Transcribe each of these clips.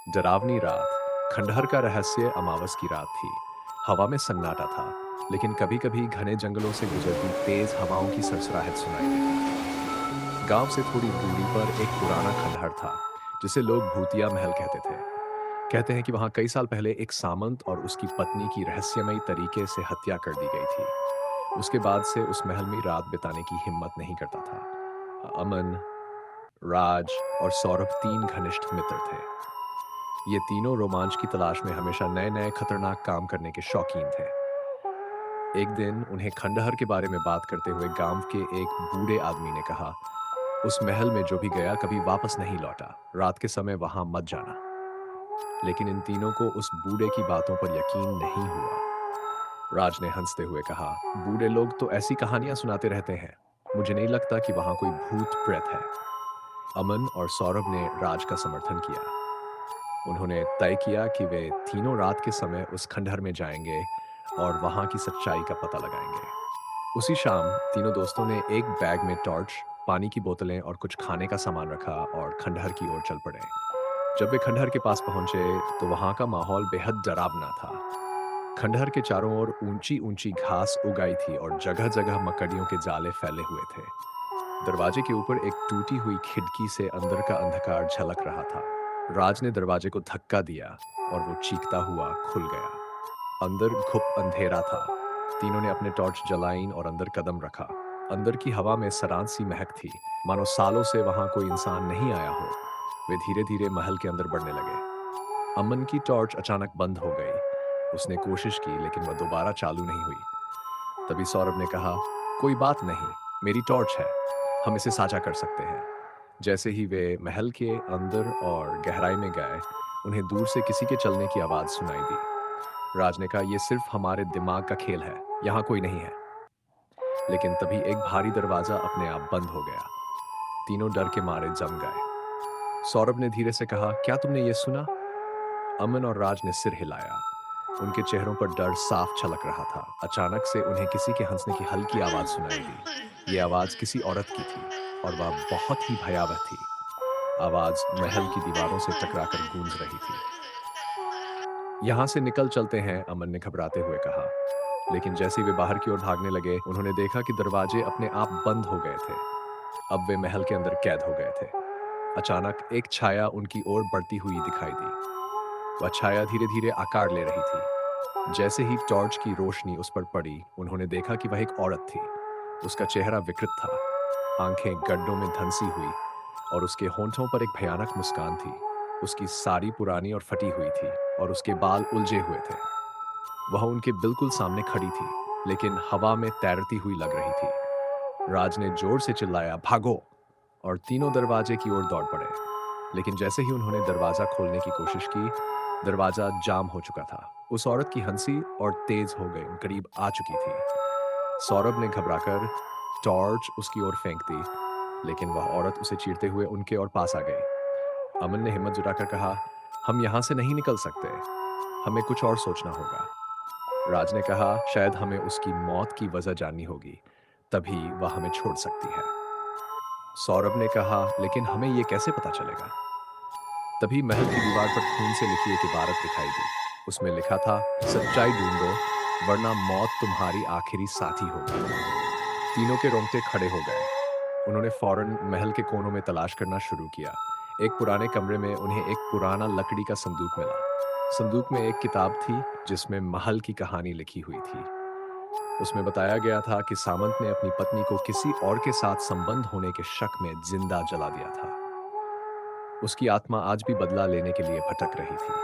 डरावनी रात। खंडहर का रहस्य अमावस की रात थी। हवा में सन्नाटा था, लेकिन कभी-कभी घने जंगलों से गुजरती तेज हवाओं की सरसराहट सुनाई देती थी। गांव से थोड़ी दूरी पर एक पुराना खंडहर था, जिसे लोग भूतिया महल कहते थे। कहते हैं कि वहां कई साल पहले एक सामंत और उसकी पत्नी की रहस्यमयी तरीके से हत्या कर दी गई थी। उसके बाद से उस महल में रात बिताने की हिम्मत नहीं करता था। अमन, राज और सौरभ तीन घनिष्ठ मित्र थे। ये तीनों रोमांच की तलाश में हमेशा नए-नए खतरनाक काम करने के शौकीन थे। एक दिन उन्हें खंडहर के बारे में बात करते हुए गांव के एक बूढ़े आदमी ने कहा, उस महल में जो भी गया कभी वापस नहीं लौटा। रात के समय वहां मत जाना। लेकिन इन तीनों को उस बूढ़े की बातों पर यकीन नहीं हुआ। राज ने हंसते हुए कहा, बूढ़े लोग तो ऐसी कहानियां सुनाते रहते हैं। मुझे नहीं लगता कि वहां कोई भूत प्रेत है। अमन और सौरभ ने राज का समर्थन किया। उन्होंने तय किया कि वे तीनों रात के समय उस खंडहर में जाएंगे और वहां की सच्चाई का पता लगाएंगे। उसी शाम तीनों दोस्तों ने एक बैग में टॉर्च, पानी की बोतलें और कुछ खाने का सामान रखा और खंडहर की ओर चल पड़े। जब वे खंडहर के पास पहुंचे, तो वहां का माहौल बेहद डरावना था। खंडहर के चारों ओर ऊंची ऊंची घास उगाई थी और जगह जगह मकड़ियों के जाले फैले हुए थे। दरवाजे के ऊपर एक टूटी हुई खिड़की से अंदर का अंधकार झलक रहा था। राज ने दरवाजे को धक्का दिया और वो चीखता हुआ खुल गया। अंदर घुप अंधेरा था। तीनों ने अपने टॉर्च जलाईं और अंदर कदम रखा। अंदर की हवा में सरांत सी महक थी, मानो सालों से वहां कोई इंसान नहीं आया हो। वे धीरे धीरे महल के अंदर बढ़ने लगे। अमन की टॉर्च अचानक बंद हो गई। उसने कोशिश की, लेकिन वह दोबारा चालू नहीं हुई। तभी सौरभ ने कहा, कोई बात नहीं, मेरी टॉर्च है, हम इसे साझा कर सकते हैं। जैसे ही वे महल के अंदर और गहराई में गए, उन्हें दूर से किसी के चलने की आवाज सुनाई दी। राज ने कहा, यह सिर्फ हमारे दिमाग का खेल है, यहाँ कोई नहीं है। लेकिन तभी एक भारी दरवाजा अपने आप बंद हो गया। तीनों डर के मारे जम गए। सौरभ ने धीरे से कहा, क्या तुमने ये सुना? अमन और राज ने सिर हिलाया। उनके चेहरों पर डर साफ झलक रहा था। अचानक से उन्हें किसी के हंसने की हल्की आवाज सुनाई दी। ये आवाज किसी औरत की थी और वह बहुत ही भयावह थी। आवाज महल की दीवारों से टकराकर गूंज रही थी। यहाँ से निकल चलते हैं, अमन ने घबराते हुए कहा। लेकिन जैसे ही वे बाहर की ओर भागने लगे, उन्होंने देखा कि दरवाजे अपने आप बंद हो गए थे। अब वे महल के अंदर कैद हो गए थे। अचानक एक छाया उनकी ओर बढ़ती हुई दिखाई दी। वह छाया धीरे धीरे आकार ले रही थी। जैसे ही टॉर्च की रोशनी उस पर पड़ी, उन्होंने देखा कि वह एक औरत थी। उसका चेहरा विकृत था, आंखें गड्ढों में धंसी हुई और उसके होंठों पर एक भयानक मुस्कान थी। उसकी साड़ी पुरानी और फटी हुई थी और उसके बाल उलझे हुए थे। वह उनके बिल्कुल सामने खड़ी थी, लेकिन हवा में तैरती हुई लग रही थी। राज ने जोर से चिल्लाया, भागो! और तीनों दरवाजे की ओर दौड़ पड़े। लेकिन जैसे ही उन्होंने दरवाजा खोलने की कोशिश की, दरवाजा जाम हो चुका था। उस औरत की हंसी और तेज हो गई, करीब आ चुकी थी। सौरभ ने घबराकर टॉर्च उसकी ओर फेंक दी, लेकिन वह औरत उसे चीरते हुए उनके और पास आ गई। अमन ने हिम्मत जुटाकर कहा, हम यहाँ से नहीं निकल सकते, हमें कुछ और सोचना होगा। राज ने कहा, शायद हमें उसकी मौत की वजह जाननी होगी, तभी वह हमें छोड़ सकती है। सौरभ ने कहा, लेकिन हमें ये कैसे पता चलेगा? तभी महल की दीवार पर खून से लिखी एक इबारत दिखाई दी। उसमें लिखा था, सच्चाई ढूंढो, वरना मौत तुम्हारी आखिरी साथी होगी। तीनों के रोंगटे खड़े हो गए। उन्होंने फौरन महल के कोनों में तलाश करना शुरू किया। एक पुराने कमरे में उन्हें एक पुराना लकड़ी का संदूक मिला। संदूक में एक किताब थी, जिसमें महल की कहानी लिखी हुई थी। उसमें बताया गया था कि सामंत ने अपनी पत्नी को किसी और के साथ संबंध होने के शक में जिंदा जला दिया था। उसकी आत्मा आज भी बदला लेने के लिए भटक रही थी।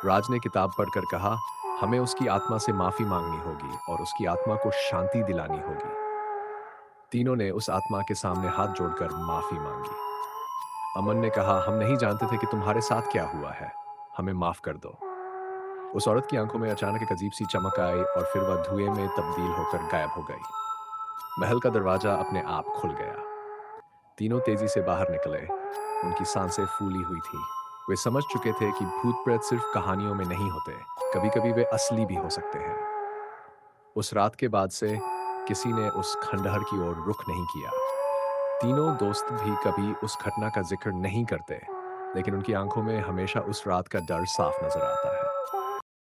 राज ने किताब पढ़कर कहा, हमें उसकी आत्मा से माफी मांगनी होगी और उसकी आत्मा को शांति दिलानी होगी। तीनों ने उस आत्मा के सामने हाथ जोड़कर माफी मांगी। अमन ने कहा, हम नहीं जानते थे कि तुम्हारे साथ क्या हुआ है, हमें माफ कर दो। उस औरत की आंखों में अचानक एक अजीब सी चमक आई और फिर वह धुएं में तब्दील होकर गायब हो गई। महल का दरवाजा अपने आप खुल गया। तीनों तेजी से बाहर निकले। उनकी सांसें फूली हुई थी। वे समझ चुके थे कि भूत प्रेत सिर्फ कहानियों में नहीं होते, कभी-कभी वे असली भी हो सकते हैं। उस रात के बाद से किसी ने उस खंडहर की ओर रुख नहीं किया। तीनों दोस्त भी कभी उस घटना का जिक्र नहीं करते, लेकिन उनकी आंखों में हमेशा उस रात का डर साफ नजर आता है।